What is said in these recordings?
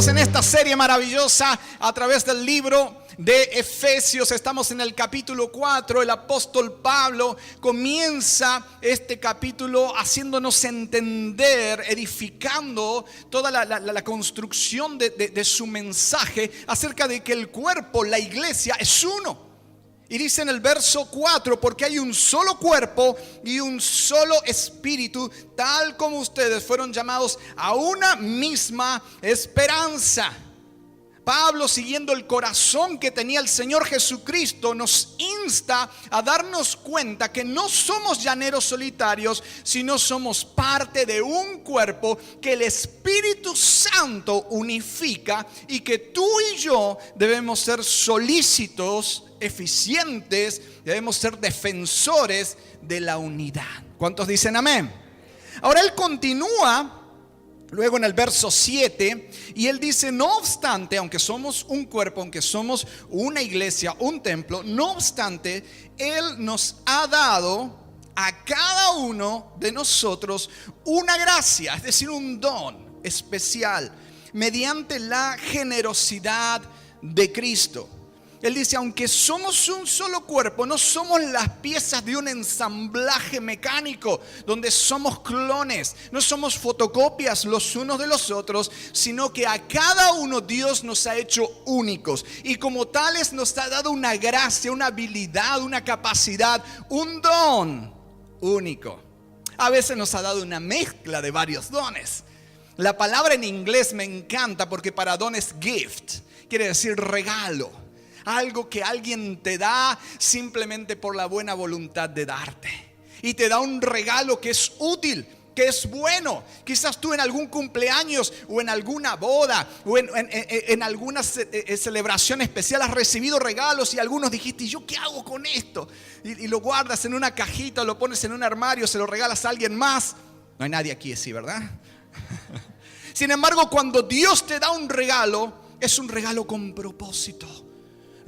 Seguimos en esta serie maravillosa a través del libro de Efesios. Estamos en el capítulo 4. El apóstol Pablo comienza este capítulo haciéndonos entender, edificando toda la construcción de su mensaje acerca de que el cuerpo, la iglesia, es uno. Y dice en el verso 4, porque hay un solo cuerpo y un solo espíritu, tal como ustedes fueron llamados a una misma esperanza. Pablo, siguiendo el corazón que tenía el Señor Jesucristo, nos insta a darnos cuenta que no somos llaneros solitarios, sino somos parte de un cuerpo que el Espíritu Santo unifica y que tú y yo debemos ser solícitos, eficientes, debemos ser defensores de la unidad. ¿Cuántos dicen amén? Ahora él continúa luego en el verso 7 y él dice: no obstante, aunque somos un cuerpo, aunque somos una iglesia, un templo, no obstante, él nos ha dado a cada uno de nosotros una gracia, es decir, un don especial, mediante la generosidad de Cristo. Él dice: aunque somos un solo cuerpo, no somos las piezas de un ensamblaje mecánico donde somos clones, no somos fotocopias los unos de los otros, sino que a cada uno Dios nos ha hecho únicos y como tales nos ha dado una gracia, una habilidad, una capacidad, un don único. A veces nos ha dado una mezcla de varios dones. La palabra en inglés me encanta porque para don es gift, quiere decir regalo. Algo que alguien te da simplemente por la buena voluntad de darte. Y te da un regalo que es útil, que es bueno. Quizás tú en algún cumpleaños o en alguna boda o en alguna celebración especial has recibido regalos y algunos dijiste: ¿y yo qué hago con esto? Y lo guardas en una cajita, lo pones en un armario, se lo regalas a alguien más. No hay nadie aquí así, ¿verdad? Sin embargo, cuando Dios te da un regalo, es un regalo con propósito.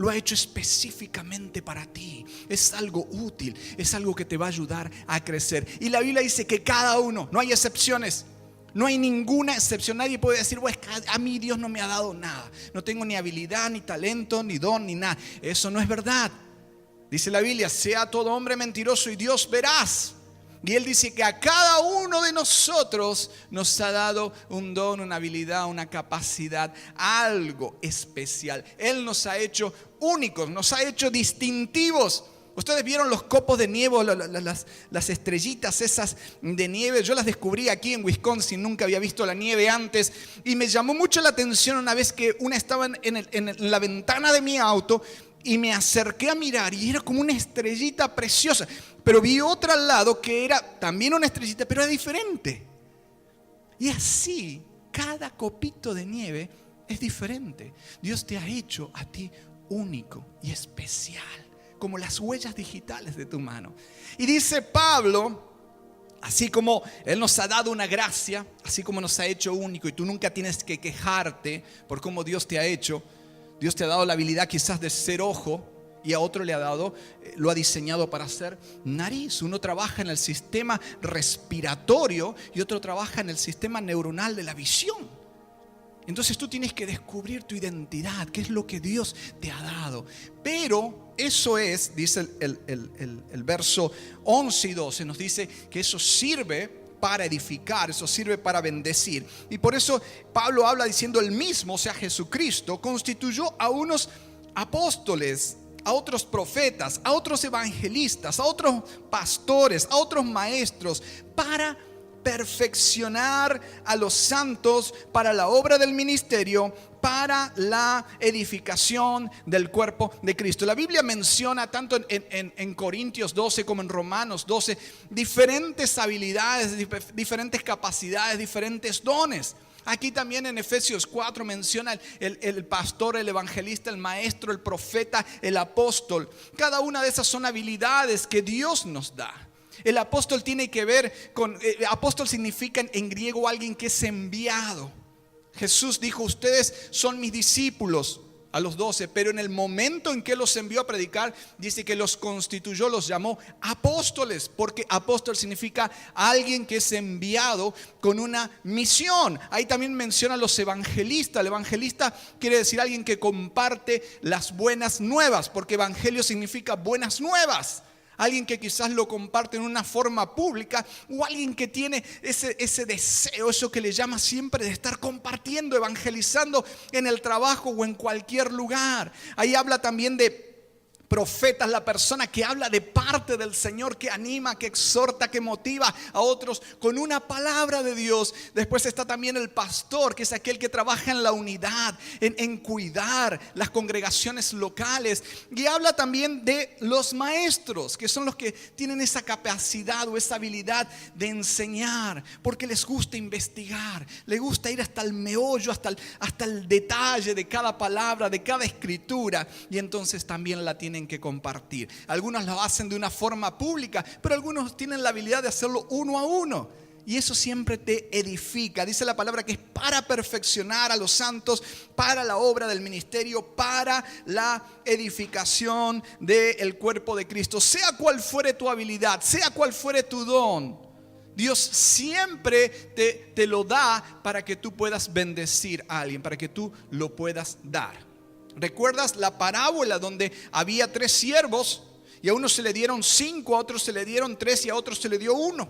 Lo ha hecho específicamente para ti. Es algo útil, es algo que te va a ayudar a crecer. Y la Biblia dice que cada uno, no hay excepciones. No hay ninguna excepción. Nadie puede decir: pues a mí Dios no me ha dado nada. No tengo ni habilidad, ni talento, ni don, ni nada. Eso no es verdad. Dice la Biblia: sea todo hombre mentiroso y Dios veraz. Y Él dice que a cada uno de nosotros nos ha dado un don, una habilidad, una capacidad, algo especial. Él nos ha hecho únicos, nos ha hecho distintivos. Ustedes vieron los copos de nieve, las estrellitas esas de nieve. Yo las descubrí aquí en Wisconsin, nunca había visto la nieve antes. Y me llamó mucho la atención una vez que una estaba en la ventana de mi auto. Y me acerqué a mirar y era como una estrellita preciosa. Pero vi otra al lado que era también una estrellita, pero era diferente. Y así, cada copito de nieve es diferente. Dios te ha hecho a ti único y especial, como las huellas digitales de tu mano. Y dice Pablo: así como Él nos ha dado una gracia, así como nos ha hecho único, y tú nunca tienes que quejarte por cómo Dios te ha hecho. Dios te ha dado la habilidad quizás de ser ojo y a otro le ha dado, lo ha diseñado para ser nariz. Uno trabaja en el sistema respiratorio y otro trabaja en el sistema neuronal de la visión. Entonces tú tienes que descubrir tu identidad, qué es lo que Dios te ha dado. Pero eso es, dice el verso 11 y 12, nos dice que eso sirve para edificar, eso sirve para bendecir. Y por eso Pablo habla diciendo: el mismo, o sea Jesucristo, constituyó a unos apóstoles, a otros profetas, a otros evangelistas, a otros pastores, a otros maestros, para perfeccionar a los santos para la obra del ministerio, para la edificación del cuerpo de Cristo. La Biblia menciona tanto en Corintios 12 como en Romanos 12 diferentes habilidades, diferentes capacidades, diferentes dones. Aquí también en Efesios 4 menciona el pastor, el evangelista, el maestro, el profeta, el apóstol. Cada una de esas son habilidades que Dios nos da. El apóstol tiene que ver con, apóstol significa en griego alguien que es enviado. Jesús dijo: ustedes son mis discípulos. a los 12, pero en el momento en que los envió a predicar, dice que los constituyó, los llamó apóstoles, porque apóstol significa alguien que es enviado con una misión. Ahí también menciona a los evangelistas. El evangelista quiere decir alguien que comparte las buenas nuevas, porque evangelio significa buenas nuevas. Alguien que quizás lo comparte en una forma pública, o alguien que tiene ese deseo, eso que le llama siempre, de estar compartiendo, evangelizando en el trabajo o en cualquier lugar. Ahí habla también de profetas, la persona que habla de parte del Señor, que anima, que exhorta, que motiva a otros con una palabra de Dios. Después está también el pastor, que es aquel que trabaja en la unidad, en cuidar las congregaciones locales. Y habla también de los maestros, que son los que tienen esa capacidad o esa habilidad de enseñar, porque les gusta investigar, les gusta ir hasta el meollo, hasta el detalle de cada palabra, de cada escritura, y entonces también la tienen que compartir. Algunos lo hacen de una forma pública, pero algunos tienen la habilidad de hacerlo uno a uno. Y eso siempre te edifica. Dice la palabra que es para perfeccionar a los santos, para la obra del ministerio, para la edificación del cuerpo de Cristo. Sea cual fuere tu habilidad, sea cual fuere tu don, Dios siempre te lo da para que tú puedas bendecir a alguien, para que tú lo puedas dar. ¿Recuerdas la parábola donde había 3 siervos y a uno se le dieron 5, a otros se le dieron 3 y a otros se le dio 1?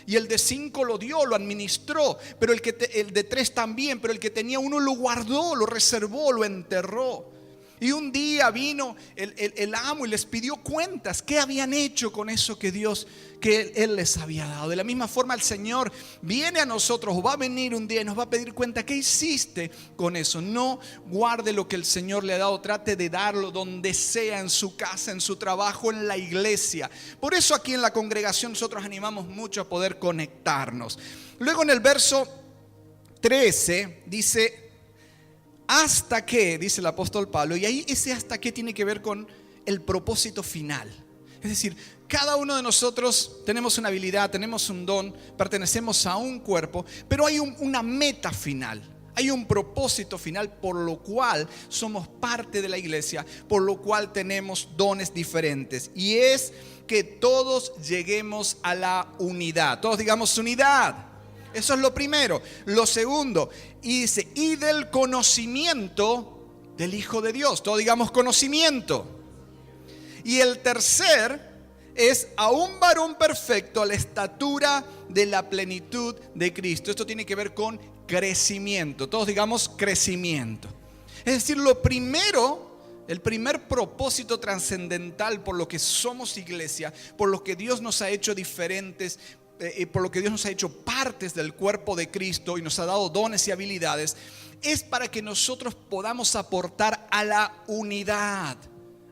Y el de 5 lo dio, lo administró, pero el de 3 también, pero el que tenía 1 lo guardó, lo reservó, lo enterró. Y un día vino el amo y les pidió cuentas. ¿Qué habían hecho con eso que Él les había dado? De la misma forma el Señor viene a nosotros, o va a venir un día y nos va a pedir cuenta. ¿Qué hiciste con eso? No guarde lo que el Señor le ha dado. Trate de darlo donde sea, en su casa, en su trabajo, en la iglesia. Por eso aquí en la congregación nosotros animamos mucho a poder conectarnos. Luego en el verso 13 dice: hasta que, dice el apóstol Pablo, y ahí ese hasta que tiene que ver con el propósito final. Es decir, cada uno de nosotros tenemos una habilidad, tenemos un don, pertenecemos a un cuerpo, pero hay una meta final. Hay un propósito final por lo cual somos parte de la iglesia, por lo cual tenemos dones diferentes. Y es que todos lleguemos a la unidad. Todos digamos unidad. Eso es lo primero. Lo segundo, y dice, y del conocimiento del Hijo de Dios. Todos digamos conocimiento. Y el tercer es a un varón perfecto a la estatura de la plenitud de Cristo. Esto tiene que ver con crecimiento. Todos digamos crecimiento. Es decir, lo primero, el primer propósito trascendental por lo que somos iglesia, por lo que Dios nos ha hecho diferentes, por lo que Dios nos ha hecho partes del cuerpo de Cristo y nos ha dado dones y habilidades, es para que nosotros podamos aportar a la unidad.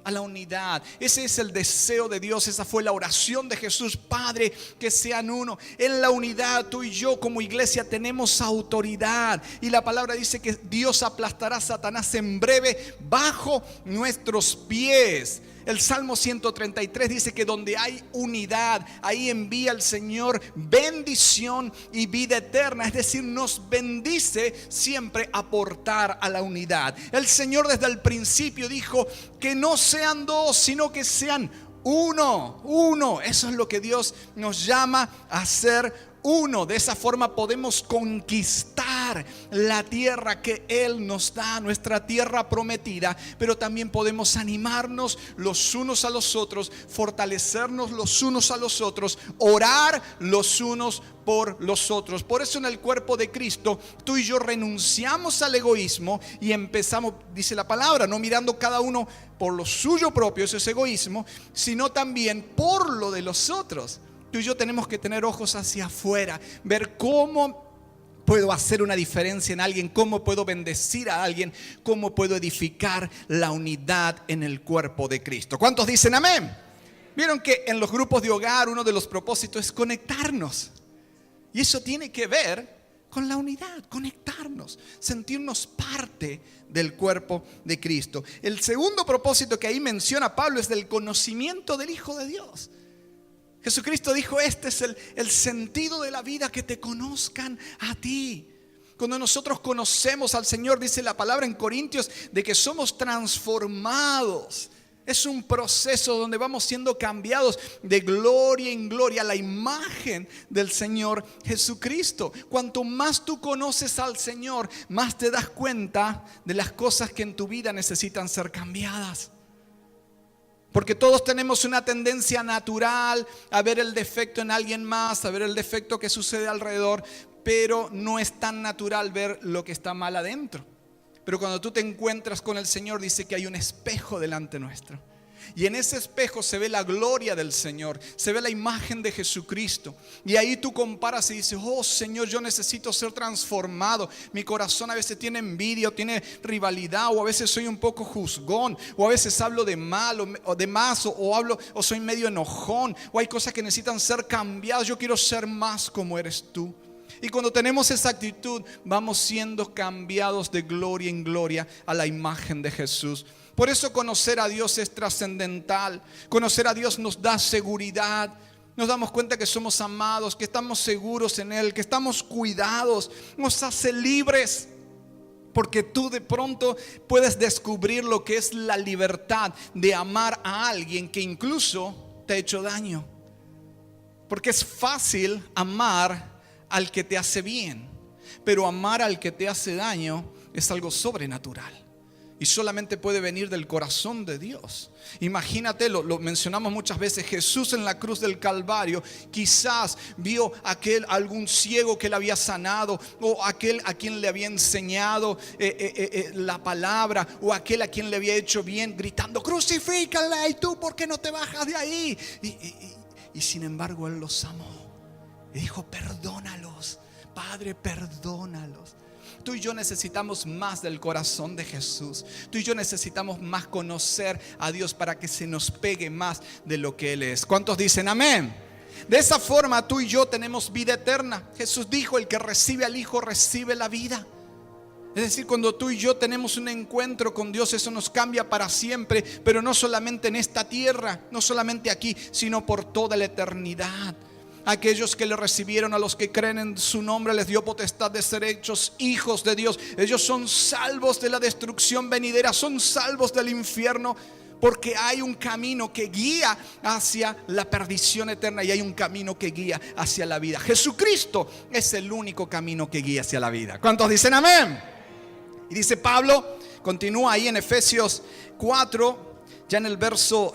A la unidad. Ese es el deseo de Dios. Esa fue la oración de Jesús. Padre, que sean uno. En la unidad, tú y yo como iglesia tenemos autoridad. Y la palabra dice que Dios aplastará a Satanás en breve bajo nuestros pies. El Salmo 133 dice que donde hay unidad, ahí envía el Señor bendición y vida eterna. Es decir, nos bendice siempre aportar a la unidad. El Señor desde el principio dijo que no sean 2, sino que sean uno. Eso es lo que Dios nos llama a hacer. De esa forma podemos conquistar la tierra que Él nos da, nuestra tierra prometida. Pero también podemos animarnos los unos a los otros, fortalecernos los unos a los otros, orar los unos por los otros. Por eso en el cuerpo de Cristo tú y yo renunciamos al egoísmo y empezamos, dice la palabra, no mirando cada uno por lo suyo propio, eso es egoísmo, sino también por lo de los otros. Tú y yo tenemos que tener ojos hacia afuera, ver cómo puedo hacer una diferencia en alguien, cómo puedo bendecir a alguien, cómo puedo edificar la unidad en el cuerpo de Cristo. ¿Cuántos dicen amén? Vieron que en los grupos de hogar uno de los propósitos es conectarnos. Y eso tiene que ver con la unidad, conectarnos, sentirnos parte del cuerpo de Cristo. El segundo propósito que ahí menciona Pablo es del conocimiento del Hijo de Dios. Jesucristo dijo, este es el sentido de la vida, que te conozcan a ti. Cuando nosotros conocemos al Señor, dice la palabra en Corintios, de que somos transformados. Es un proceso donde vamos siendo cambiados de gloria en gloria a la imagen del Señor Jesucristo. Cuanto más tú conoces al Señor, más te das cuenta de las cosas que en tu vida necesitan ser cambiadas. Porque todos tenemos una tendencia natural a ver el defecto en alguien más, a ver el defecto que sucede alrededor, pero no es tan natural ver lo que está mal adentro. Pero cuando tú te encuentras con el Señor, dice que hay un espejo delante nuestro. Y en ese espejo se ve la gloria del Señor, se ve la imagen de Jesucristo. Y ahí tú comparas y dices, oh Señor, yo necesito ser transformado. Mi corazón a veces tiene envidia, o tiene rivalidad, o a veces soy un poco juzgón, o a veces hablo de mal o de más, o hablo o soy medio enojón, o hay cosas que necesitan ser cambiadas. Yo quiero ser más como eres tú. Y cuando tenemos esa actitud, vamos siendo cambiados de gloria en gloria a la imagen de Jesús. Por eso conocer a Dios es trascendental. Conocer a Dios nos da seguridad. Nos damos cuenta que somos amados, que estamos seguros en Él, que estamos cuidados. Nos hace libres. Porque tú de pronto puedes descubrir lo que es la libertad de amar a alguien que incluso te ha hecho daño. Porque es fácil amar al que te hace bien, pero amar al que te hace daño es algo sobrenatural y solamente puede venir del corazón de Dios. Imagínate, lo mencionamos muchas veces, Jesús en la cruz del Calvario quizás vio algún ciego que le había sanado, o aquel a quien le había enseñado la palabra, o aquel a quien le había hecho bien, gritando, crucifícala, y tú, ¿por qué no te bajas de ahí? Y sin embargo Él los amó y dijo, perdónalos, Padre, perdónalos. Tú y yo necesitamos más del corazón de Jesús. Tú y yo necesitamos más conocer a Dios para que se nos pegue más de lo que Él es. ¿Cuántos dicen amén? De esa forma tú y yo tenemos vida eterna. Jesús dijo, el que recibe al Hijo recibe la vida. Es decir, cuando tú y yo tenemos un encuentro con Dios, eso nos cambia para siempre. Pero no solamente en esta tierra, no solamente aquí, sino por toda la eternidad. Aquellos que le recibieron, a los que creen en su nombre, les dio potestad de ser hechos hijos de Dios. Ellos son salvos de la destrucción venidera, son salvos del infierno, porque hay un camino que guía hacia la perdición eterna y hay un camino que guía hacia la vida. Jesucristo es el único camino que guía hacia la vida. ¿Cuántos dicen amén? Y dice Pablo, continúa ahí en Efesios 4, ya en el verso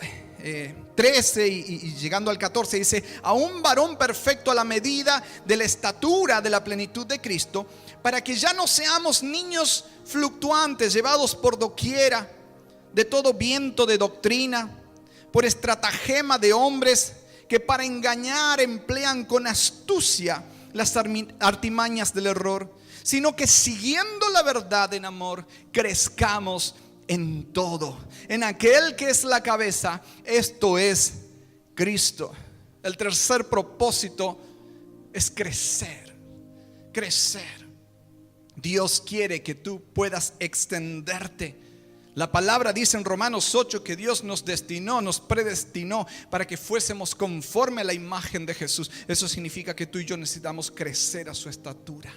13 y llegando al 14, dice, a un varón perfecto a la medida de la estatura de la plenitud de Cristo, para que ya no seamos niños fluctuantes, llevados por doquiera de todo viento de doctrina, por estratagema de hombres que para engañar emplean con astucia las artimañas del error, sino que siguiendo la verdad en amor, crezcamos en todo, en aquel que es la cabeza, esto es Cristo. El tercer propósito es crecer. Dios quiere que tú puedas extenderte. La palabra dice en Romanos 8 que Dios nos predestinó para que fuésemos conforme a la imagen de Jesús. Eso significa que tú y yo necesitamos crecer a su estatura.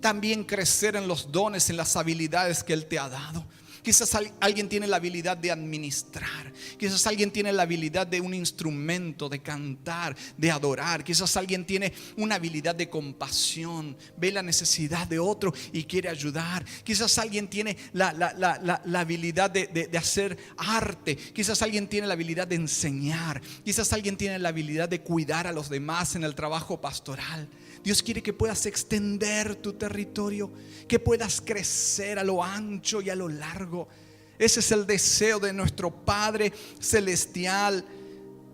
También crecer en los dones, en las habilidades que Él te ha dado. Quizás alguien tiene la habilidad de administrar. Quizás alguien tiene la habilidad de un instrumento, de cantar, de adorar. Quizás alguien tiene una habilidad de compasión. Ve la necesidad de otro y quiere ayudar. Quizás alguien tiene la habilidad de hacer arte. Quizás alguien tiene la habilidad de enseñar. Quizás alguien tiene la habilidad de cuidar a los demás en el trabajo pastoral. Dios quiere que puedas extender tu territorio, que puedas crecer a lo ancho y a lo largo. Ese es el deseo de nuestro Padre Celestial.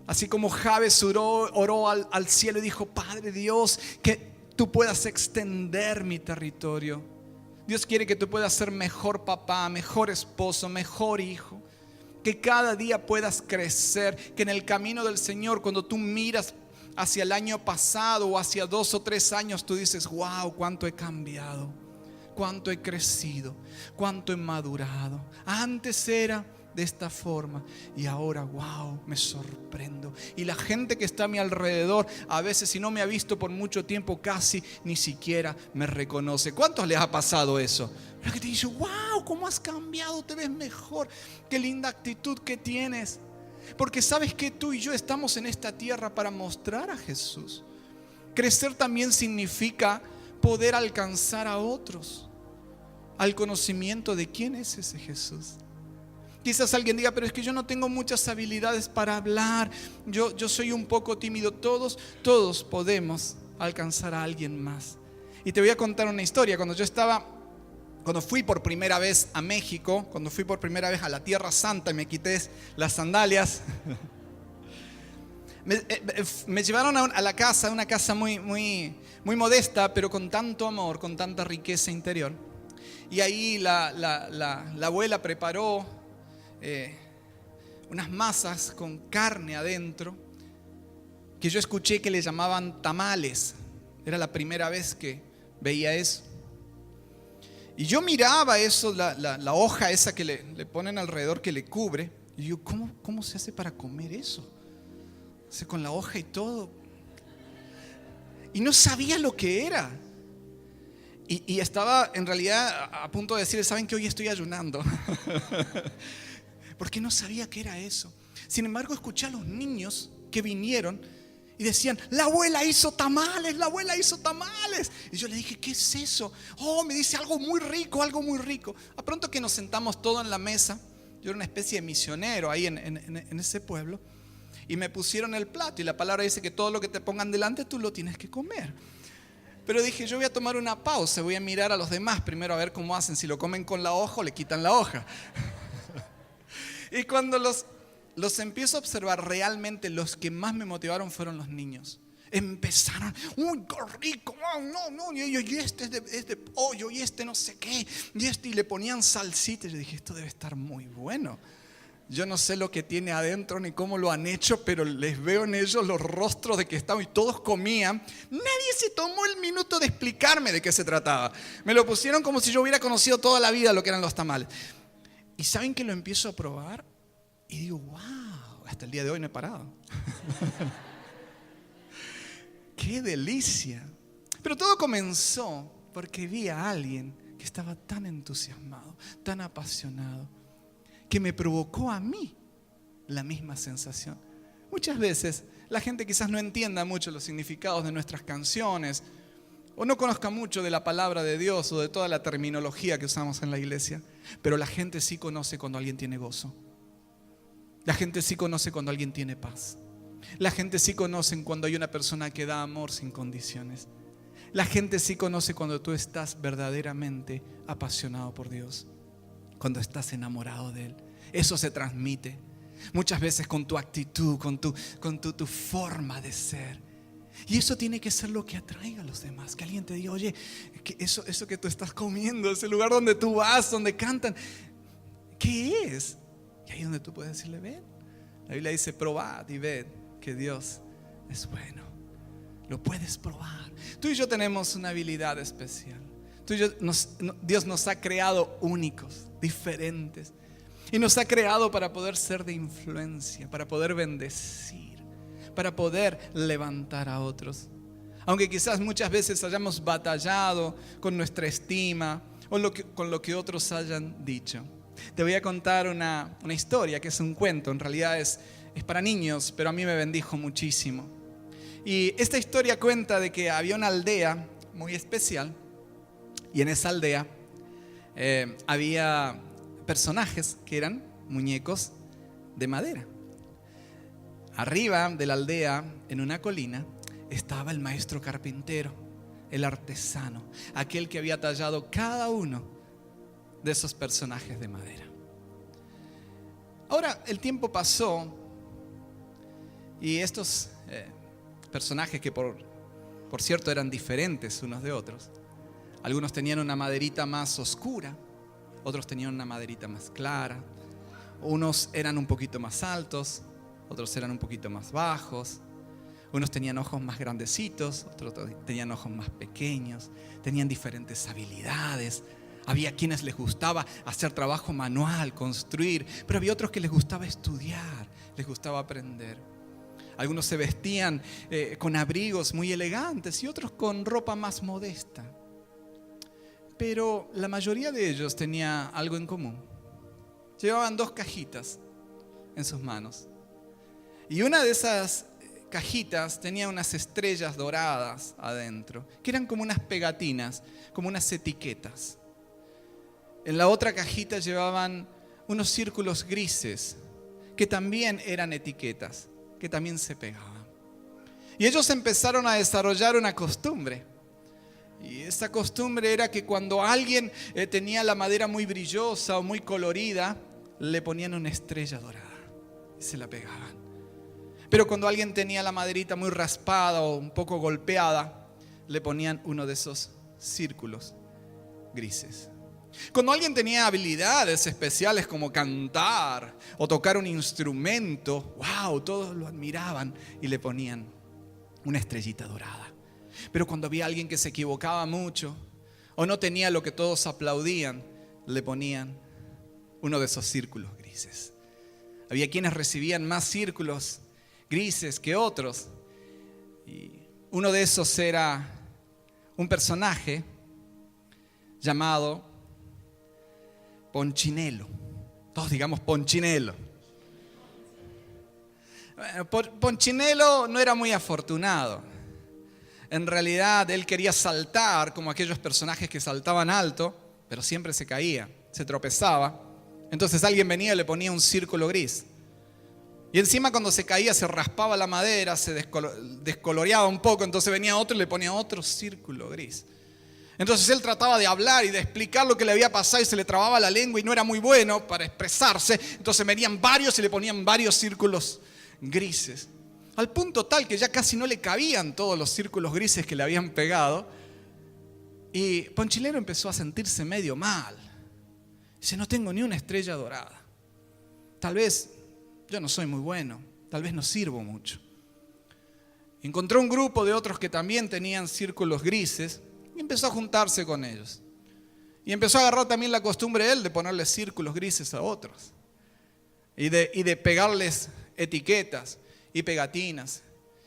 Así como Jabes oró al cielo y dijo, Padre Dios, que tú puedas extender mi territorio. Dios quiere que tú puedas ser mejor papá, mejor esposo, mejor hijo. Que cada día puedas crecer, que en el camino del Señor, cuando tú miras hacia el año pasado o hacia 2 o 3 años, tú dices, wow, cuánto he cambiado, cuánto he crecido, cuánto he madurado. Antes era de esta forma. Y ahora, wow, me sorprendo. Y la gente que está a mi alrededor, a veces si no me ha visto por mucho tiempo, casi ni siquiera me reconoce. ¿Cuántos les ha pasado eso? Pero que te dice, wow, cómo has cambiado, te ves mejor, qué linda actitud que tienes. Porque sabes que tú y yo estamos en esta tierra para mostrar a Jesús. Crecer también significa poder alcanzar a otros al conocimiento de quién es ese Jesús. Quizás alguien diga, pero es que yo no tengo muchas habilidades para hablar, yo soy un poco tímido. Todos podemos alcanzar a alguien más. Y te voy a contar una historia. Cuando fui por primera vez a México, cuando fui por primera vez a la Tierra Santa y me quité las sandalias, me llevaron a la casa, una casa muy modesta, pero con tanto amor, con tanta riqueza interior. Y ahí la abuela preparó unas masas con carne adentro, que yo escuché que le llamaban tamales. Era la primera vez que veía eso. Y yo miraba eso, la hoja esa que le ponen alrededor, que le cubre. Y yo, ¿cómo se hace para comer eso? Con la hoja y todo. Y no sabía lo que era. Y estaba en realidad a punto de decir, ¿saben que hoy estoy ayunando? Porque no sabía qué era eso. Sin embargo, escuché a los niños que vinieron y decían, la abuela hizo tamales, la abuela hizo tamales. Y yo le dije, ¿qué es eso? Oh, me dice algo muy rico, algo muy rico. A pronto que nos sentamos todos en la mesa, yo era una especie de misionero ahí en ese pueblo, y me pusieron el plato, y la palabra dice que todo lo que te pongan delante tú lo tienes que comer. Pero dije, yo voy a tomar una pausa, voy a mirar a los demás primero a ver cómo hacen, si lo comen con la hoja o le quitan la hoja. Y cuando los empiezo a observar, realmente los que más me motivaron fueron los niños. Empezaron, uy, qué rico, no, y este es de pollo, y este no sé qué, y le ponían salsita. Y yo dije, esto debe estar muy bueno. Yo no sé lo que tiene adentro ni cómo lo han hecho, pero les veo en ellos los rostros de que estaban y todos comían. Nadie se tomó el minuto de explicarme de qué se trataba. Me lo pusieron como si yo hubiera conocido toda la vida lo que eran los tamales. Y saben que lo empiezo a probar y digo, wow, hasta el día de hoy no he parado. ¡Qué delicia! Pero todo comenzó porque vi a alguien que estaba tan entusiasmado, tan apasionado, que me provocó a mí la misma sensación. Muchas veces la gente quizás no entienda mucho los significados de nuestras canciones o no conozca mucho de la palabra de Dios o de toda la terminología que usamos en la iglesia, pero la gente sí conoce cuando alguien tiene gozo. La gente sí conoce cuando alguien tiene paz. La gente sí conoce cuando hay una persona que da amor sin condiciones. La gente sí conoce cuando tú estás verdaderamente apasionado por Dios, cuando estás enamorado de Él. Eso se transmite muchas veces con tu actitud, con tu forma de ser. Y eso tiene que ser lo que atraiga a los demás. Que alguien te diga, oye, que eso que tú estás comiendo, ese lugar donde tú vas, donde cantan, ¿qué es? Y ahí es donde tú puedes decirle, ven. La Biblia dice, probad y ved que Dios es bueno. Lo puedes probar. Tú y yo tenemos una habilidad especial. Dios nos ha creado únicos, diferentes. Y nos ha creado para poder ser de influencia, para poder bendecir, para poder levantar a otros. Aunque quizás muchas veces hayamos batallado con nuestra estima o con lo que otros hayan dicho. Te voy a contar una historia que es un cuento. En realidad es para niños, pero a mí me bendijo muchísimo. Y esta historia cuenta de que había una aldea muy especial. Y en esa aldea había personajes que eran muñecos de madera. Arriba de la aldea, en una colina, estaba el maestro carpintero, el artesano, aquel que había tallado cada uno de esos personajes de madera. Ahora el tiempo pasó y estos personajes, que por cierto eran diferentes unos de otros, algunos tenían una maderita más oscura, otros tenían una maderita más clara, unos eran un poquito más altos, otros eran un poquito más bajos, unos tenían ojos más grandecitos, otros tenían ojos más pequeños, tenían diferentes habilidades. Había quienes les gustaba hacer trabajo manual, construir, pero había otros que les gustaba estudiar, les gustaba aprender. Algunos se vestían con abrigos muy elegantes y otros con ropa más modesta. Pero la mayoría de ellos tenía algo en común. Llevaban 2 cajitas en sus manos. Y una de esas cajitas tenía unas estrellas doradas adentro, que eran como unas pegatinas, como unas etiquetas. En la otra cajita llevaban unos círculos grises, que también eran etiquetas, que también se pegaban. Y ellos empezaron a desarrollar una costumbre. Y esa costumbre era que cuando alguien tenía la madera muy brillosa o muy colorida, le ponían una estrella dorada y se la pegaban. Pero cuando alguien tenía la maderita muy raspada o un poco golpeada, le ponían uno de esos círculos grises. Cuando alguien tenía habilidades especiales como cantar o tocar un instrumento, wow, todos lo admiraban y le ponían una estrellita dorada. Pero cuando había alguien que se equivocaba mucho o no tenía lo que todos aplaudían, le ponían uno de esos círculos grises. Había quienes recibían más círculos grises que otros. Y uno de esos era un personaje llamado Ponchinello. Todos digamos Ponchinello. Ponchinello no era muy afortunado. En realidad él quería saltar como aquellos personajes que saltaban alto, pero siempre se caía, se tropezaba. Entonces alguien venía y le ponía un círculo gris. Y encima cuando se caía se raspaba la madera, se descoloreaba un poco, entonces venía otro y le ponía otro círculo gris. Entonces él trataba de hablar y de explicar lo que le había pasado y se le trababa la lengua y no era muy bueno para expresarse. Entonces venían varios y le ponían varios círculos grises. Al punto tal que ya casi no le cabían todos los círculos grises que le habían pegado. Y Ponchinello empezó a sentirse medio mal. Dice, no tengo ni una estrella dorada. Tal vez yo no soy muy bueno, tal vez no sirvo mucho. Encontró un grupo de otros que también tenían círculos grises y empezó a juntarse con ellos. Y empezó a agarrar también la costumbre él de ponerle círculos grises a otros. Y de pegarles etiquetas y pegatinas.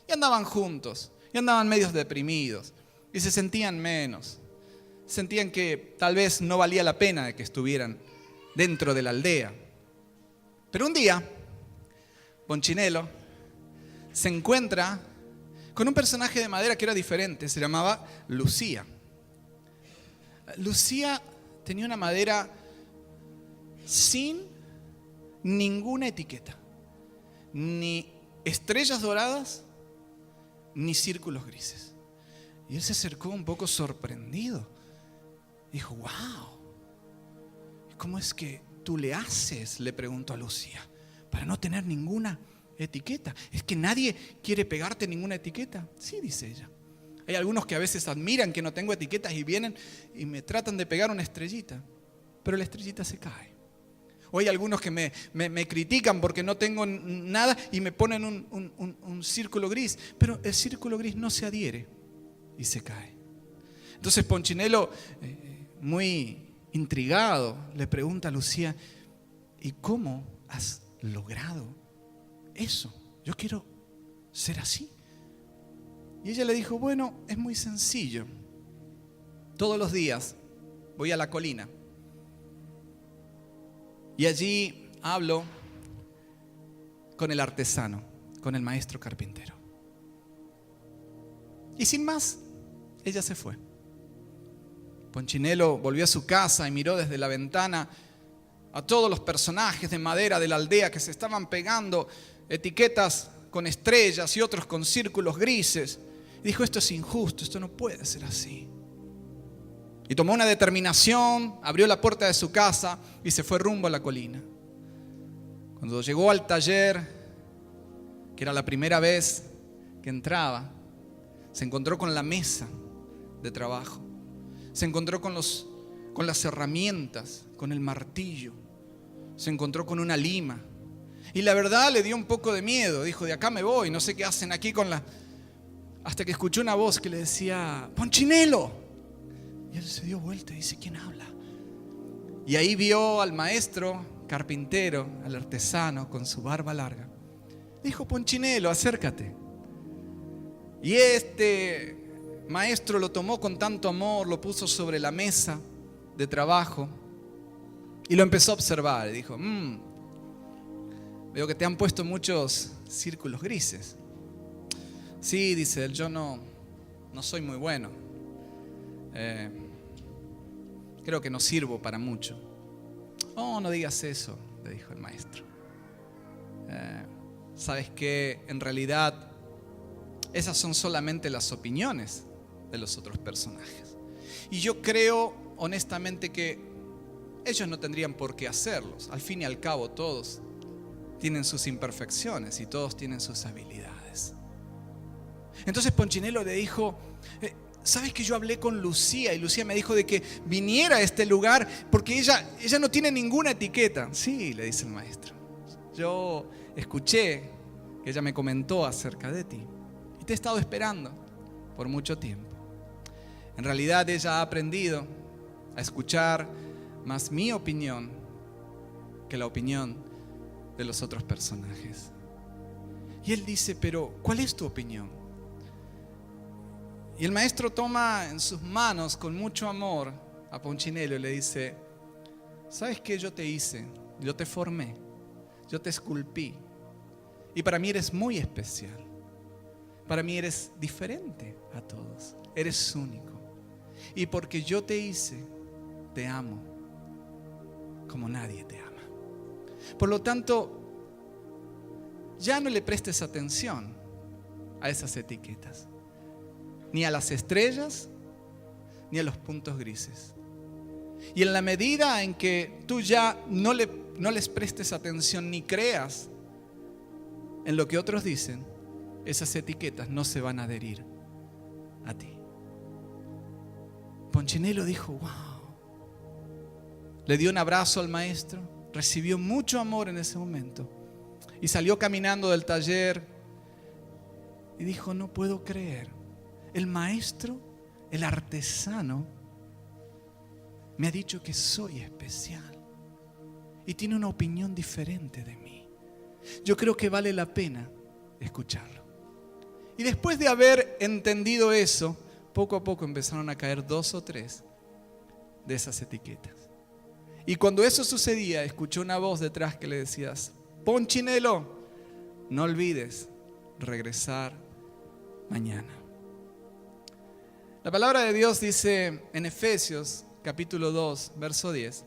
Y andaban juntos, y andaban medios deprimidos. Y se sentían menos. Sentían que tal vez no valía la pena de que estuvieran dentro de la aldea. Pero un día, Ponchinello se encuentra con un personaje de madera que era diferente, se llamaba Lucía. Lucía tenía una madera sin ninguna etiqueta, ni estrellas doradas, ni círculos grises. Y él se acercó un poco sorprendido. Dijo, wow, ¿cómo es que tú le haces? Le preguntó a Lucía, para no tener ninguna etiqueta. ¿Es que nadie quiere pegarte ninguna etiqueta? Sí, dice ella. Hay algunos que a veces admiran que no tengo etiquetas y vienen y me tratan de pegar una estrellita, pero la estrellita se cae. O hay algunos que me critican porque no tengo nada y me ponen un círculo gris, pero el círculo gris no se adhiere y se cae. Entonces Ponchinello, muy intrigado, le pregunta a Lucía, ¿y cómo has logrado eso? Yo quiero ser así. Y ella le dijo, bueno, es muy sencillo. Todos los días voy a la colina y allí hablo con el artesano, con el maestro carpintero. Y sin más, ella se fue. Ponchinello volvió a su casa y miró desde la ventana a todos los personajes de madera de la aldea que se estaban pegando etiquetas con estrellas y otros con círculos grises. Y dijo, esto es injusto, esto no puede ser así. Y tomó una determinación, abrió la puerta de su casa y se fue rumbo a la colina. Cuando llegó al taller, que era la primera vez que entraba, se encontró con la mesa de trabajo. Se encontró con las herramientas, con el martillo. Se encontró con una lima. Y la verdad le dio un poco de miedo. Dijo, de acá me voy, no sé qué hacen aquí con la... Hasta que escuchó una voz que le decía, Ponchinello. Y él se dio vuelta y dice, ¿quién habla? Y ahí vio al maestro carpintero, al artesano con su barba larga. Dijo: Ponchinelo, acércate. Y este maestro lo tomó con tanto amor, lo puso sobre la mesa de trabajo y lo empezó a observar. Y dijo: veo que te han puesto muchos círculos grises. Sí, dice él, yo no soy muy bueno. Creo que no sirvo para mucho. Oh, no digas eso, le dijo el maestro. Sabes que en realidad esas son solamente las opiniones de los otros personajes. Y yo creo honestamente que ellos no tendrían por qué hacerlos. Al fin y al cabo todos tienen sus imperfecciones y todos tienen sus habilidades. Entonces Ponchinelo le dijo: ¿sabes que yo hablé con Lucía? Y Lucía me dijo de que viniera a este lugar porque ella no tiene ninguna etiqueta. Sí, le dice el maestro. Yo escuché que ella me comentó acerca de ti y te he estado esperando por mucho tiempo. En realidad ella ha aprendido a escuchar más mi opinión que la opinión de los otros personajes. Y él dice: pero ¿cuál es tu opinión? Y el maestro toma en sus manos con mucho amor a Ponchinelo y le dice: ¿sabes qué yo te hice? Yo te formé, yo te esculpí. Y para mí eres muy especial. Para mí eres diferente a todos. Eres único. Y porque yo te hice, te amo como nadie te ama. Por lo tanto, ya no le prestes atención a esas etiquetas. Ni a las estrellas, ni a los puntos grises. Y en la medida en que tú ya no les prestes atención ni creas en lo que otros dicen, esas etiquetas no se van a adherir a ti. Ponchinelo dijo: wow. Le dio un abrazo al maestro, recibió mucho amor en ese momento y salió caminando del taller y dijo: no puedo creer. El maestro, el artesano, me ha dicho que soy especial y tiene una opinión diferente de mí. Yo creo que vale la pena escucharlo. Y después de haber entendido eso, poco a poco empezaron a caer 2 o 3 de esas etiquetas. Y cuando eso sucedía, escuchó una voz detrás que le decía: Ponchinelo, no olvides regresar mañana. La palabra de Dios dice en Efesios capítulo 2, verso 10,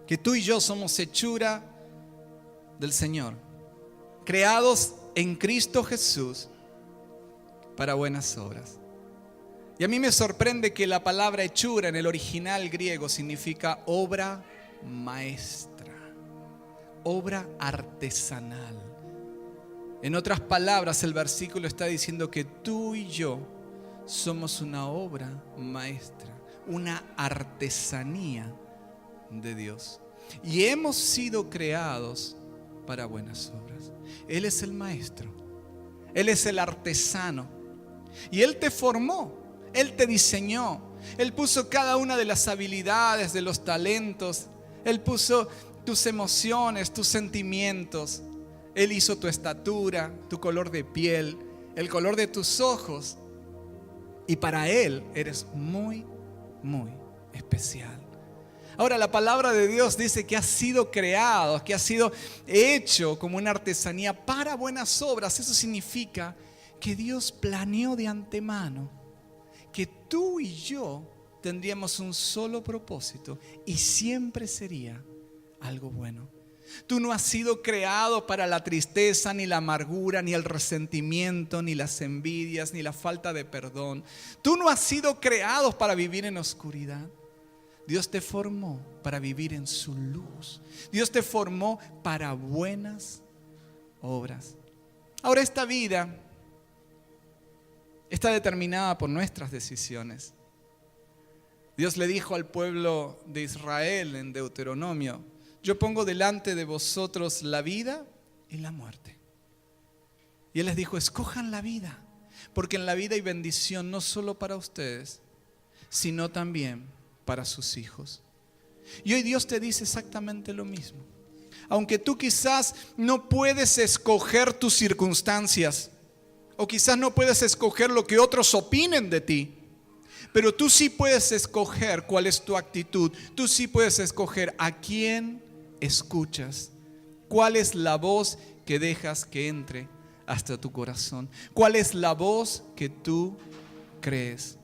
que tú y yo somos hechura del Señor, creados en Cristo Jesús para buenas obras. Y a mí me sorprende que la palabra hechura en el original griego significa obra maestra, obra artesanal. En otras palabras, el versículo está diciendo que tú y yo somos una obra maestra, una artesanía de Dios. Y hemos sido creados para buenas obras. Él es el maestro, Él es el artesano. Y Él te formó, Él te diseñó. Él puso cada una de las habilidades, de los talentos. Él puso tus emociones, tus sentimientos. Él hizo tu estatura, tu color de piel, el color de tus ojos. Y para Él eres muy, muy especial. Ahora, la palabra de Dios dice que has sido creado, que has sido hecho como una artesanía para buenas obras. Eso significa que Dios planeó de antemano que tú y yo tendríamos un solo propósito y siempre sería algo bueno. Tú no has sido creado para la tristeza, ni la amargura, ni el resentimiento, ni las envidias, ni la falta de perdón. Tú no has sido creado para vivir en oscuridad. Dios te formó para vivir en su luz. Dios te formó para buenas obras. Ahora, esta vida está determinada por nuestras decisiones. Dios le dijo al pueblo de Israel en Deuteronomio: yo pongo delante de vosotros la vida y la muerte. Y Él les dijo: escojan la vida, porque en la vida hay bendición no solo para ustedes, sino también para sus hijos. Y hoy Dios te dice exactamente lo mismo. Aunque tú quizás no puedes escoger tus circunstancias, o quizás no puedes escoger lo que otros opinen de ti, pero tú sí puedes escoger cuál es tu actitud. Tú sí puedes escoger a quién escuchas. ¿Cuál es la voz que dejas que entre hasta tu corazón? ¿Cuál es la voz que tú crees?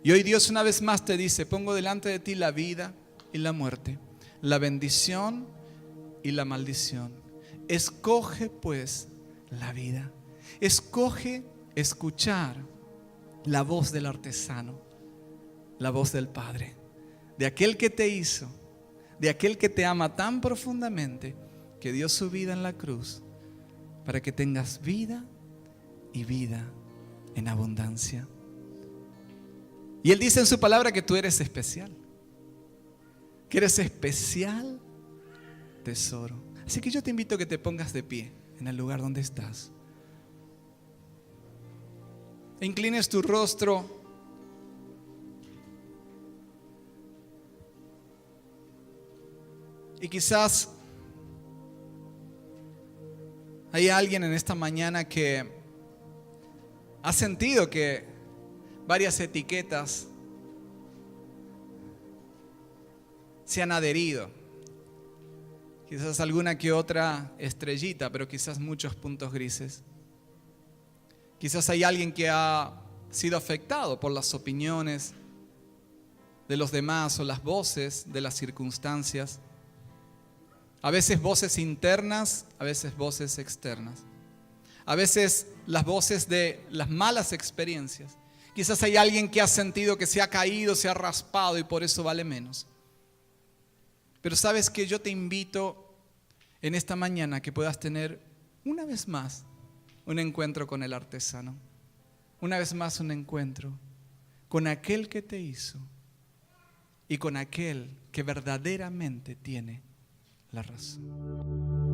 Y hoy Dios una vez más te dice: pongo delante de ti la vida y la muerte, la bendición y la maldición. Escoge pues la vida. Escoge escuchar la voz del artesano, la voz del Padre, de aquel que te hizo, de aquel que te ama tan profundamente que dio su vida en la cruz para que tengas vida y vida en abundancia. Y Él dice en su palabra que tú eres especial, que eres especial tesoro. Así que yo te invito a que te pongas de pie en el lugar donde estás. E inclines tu rostro. Y quizás hay alguien en esta mañana que ha sentido que varias etiquetas se han adherido. Quizás alguna que otra estrellita, pero quizás muchos puntos grises. Quizás hay alguien que ha sido afectado por las opiniones de los demás o las voces de las circunstancias. A veces voces internas, a veces voces externas. A veces las voces de las malas experiencias. Quizás hay alguien que ha sentido que se ha caído, se ha raspado y por eso vale menos. Pero sabes que yo te invito en esta mañana que puedas tener una vez más un encuentro con el artesano. Una vez más un encuentro con aquel que te hizo y con aquel que verdaderamente tiene la razón.